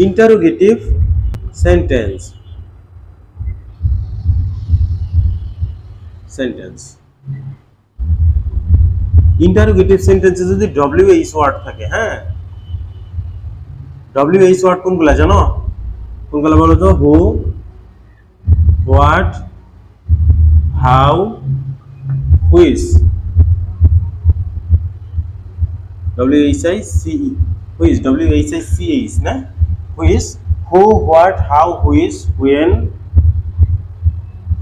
Interrogative sentence interrogative সেন্টেন্সে যদি WH word থাকে, হ্যাঁ, ডব্লিউএইচ ওয়ার্ড কোনগুলা জানো? কোনগুলা বলো তো? Who, what, how, which, W H I C E, which, W H I C H না, which, who, what, how, which, when,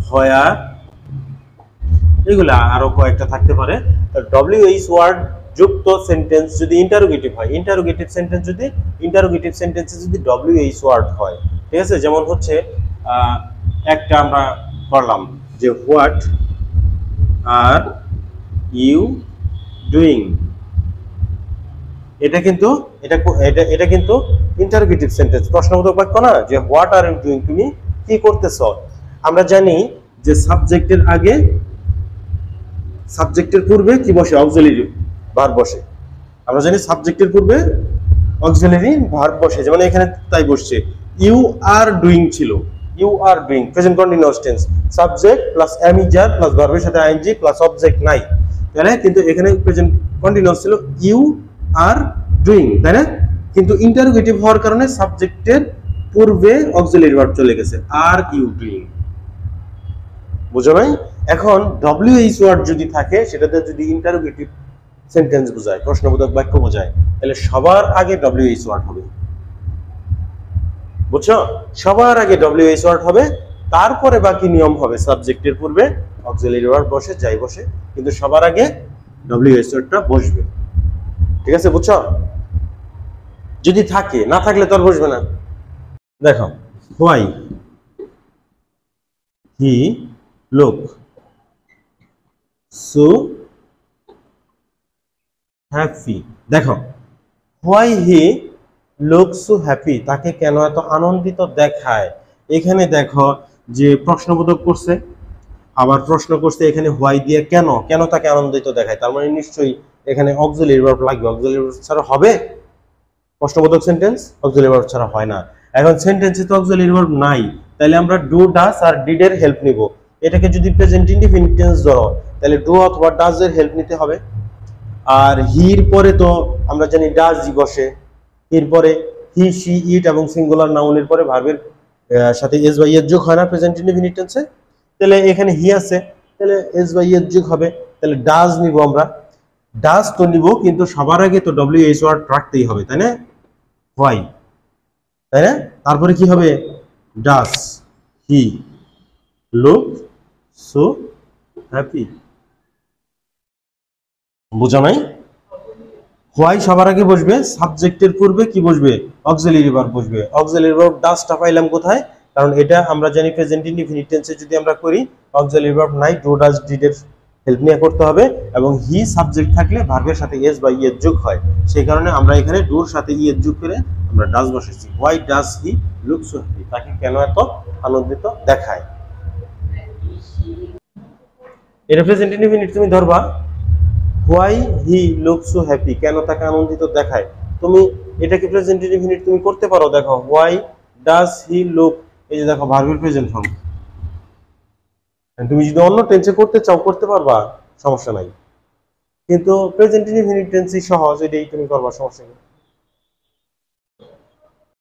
where, এগুলা আরো কয়েকটা থাকতে পারে। ডব্লিউএইচ ওয়ার্ড যুক্ত সেন্টেন্স যদি ইন্টারোগেটিভ হয়, ইন্টারোগেটিভ সেন্টেন্স যদি ইন্টারোগেটিভ সেন্টেন্সে যদি ডব্লিউএইচ ওয়ার্ড হয়, ঠিক আছে? যেমন হচ্ছে একটা আমরা করলাম যে হোয়াট আর ইউ ডুইং, এটা কিন্তু এটা কিন্তু ইন্টারোগেটিভ সেন্টেন্স, প্রশ্নবোধক বাক্য না, যে হোয়াট আর ইউ ডুইং, তুমি কি করতেছো। আমরা জানি যে সাবজেক্টের আগে, সাবজেক্টের পূর্বে কি বসে? অক্সিলারি ভার্ব বসে। আমরা জানি সাবজেক্টের পূর্বে অক্সিলারি ভার্ব বসে, যেমন এখানে তাই বসছে। ইউ আর ডুইং ছিল, you are doing, present continuous tense, subject plus am is are plus ভার্বের সাথে আইএনজি প্লাস অবজেক্ট নাই, তাই না? কিন্তু এখানে প্রেজেন্ট কন্টিনিউয়াস ছিল, ইউ আর ডুইং, তাই না? কিন্তু ইন্টারোগেটিভ হওয়ার কারণে সাবজেক্টের পূর্বে অক্সিলারি ভার্ব চলে গেছে, আর ইউ ডুইং। বুঝো নাই? এখন ডব্লিউএইচ ওয়ার্ড যদি থাকে, সেটাতে যদি ইন্টারোগেটিভ সেন্টেন্স বোঝায়, প্রশ্নবোধক বাক্য বোঝায়, তাহলে সবার আগে ডব্লিউএইচ ওয়ার্ড হবে। বুঝছো? সবার আগে ডব্লিউএইচ ওয়ার্ড হবে, তারপরে বাকি নিয়ম হবে সাবজেক্টের পূর্বে অক্সিলারি ভার্ব বসে, যাই বসে, কিন্তু সবার আগে ডব্লিউএইচ ওয়ার্ডটা বসবে। ঠিক আছে? বুঝছো? যদি থাকে, না থাকলে তো আর বসবে না। দেখো, why he look so happy. দেখো, why he looks so happy, তাকে কেন এত আনন্দিত দেখায়। এখানে দেখো যে প্রশ্নবোধক করছে, আবার প্রশ্ন করছে এখানে হোয়াই দিয়ে, কেন কেন তাকে আনন্দিত দেখায়, তার মানে নিশ্চয়ই এখানে অক্সিলারি ভার্ব লাগবে। অক্সিলারি ভার্ব ছাড়া হবে প্রশ্নবোধক সেন্টেন্স? অক্সিলারি ভার্ব ছাড়া হয় না। এখন সেন্টেন্সে তো অক্সিলারি ভার্ব নাই, তাহলে আমরা ডু, ডাস আর ডিড এর হেল্প নিব। এটাকে যদি প্রেজেন্ট ইনডিফিনিট টেন্স ধরো, তাহলে ডু অথবা ডাজ এর হেল্প নিতে হবে। আর হির পরে তো আমরা জানি ডাজ বসে, এরপরে হি, শি, ইট এবং সিঙ্গুলার নাউনের পরে ভার্বের সাথে এস বাই এর যোগ হয় না প্রেজেন্ট ইনডিফিনিট টেন্সে? তাহলে এখানে হি আছে, তাহলে এস বাই এর যোগ হবে, তাহলে ডাজ নিব আমরা। ডাজ তো নিব, কিন্তু সবার আগে তো ডব্লিউএইচ ওয়ার্ড রাখতেই হবে, তাই না? হোয়াই, তাই না? তারপরে কি হবে? Does he look so happy. বোঝা নাই? হোয়াই সবার আগে বসবে, সাবজেক্টের পূর্বে কি বসবে? অক্সিলারি ভার্ব বসবে। অক্সিলারি ভার্ব ডাজটা পাইলাম কোথায়? কারণ এটা আমরা জানি প্রেজেন্ট ইনডিফিনিট টেন্সে যদি আমরা করি, অক্সিলারি ভার্ব নাই, ডু, ডাজ, ডিড এর হেল্প নিয়ে করতে হবে, এবং হি সাবজেক্ট থাকলে ভার্বের সাথে এস বা ই এর যোগ হয়। সেই কারণে আমরা এখানে ডুর সাথে ই এর যোগ করে আমরা ডাজ বসেছি। Why does he look so happy, তাকে কেন এত আনন্দিত দেখায়। এটা প্রেজেন্ট ইনডিফিনিট তুমি ধরবা, why he look so happy, কেন তাকে আনন্দিত দেখায়। তুমি এটাকে প্রেজেন্ট ইনডিফিনিট তুমি করতে পারো। দেখো, হোয়াই ডাজ হি লুক, এই যে দেখো ভার্বের প্রেজেন্ট ফর্ম। তুমি যদি অন্য টেন্সে করতে চাও করতে পারবা, সমস্যা নাই, কিন্তু প্রেজেন্ট ইনডিফিনিট টেন্সই সহজ, এটাই তুমি করবা, সমস্যা নেই।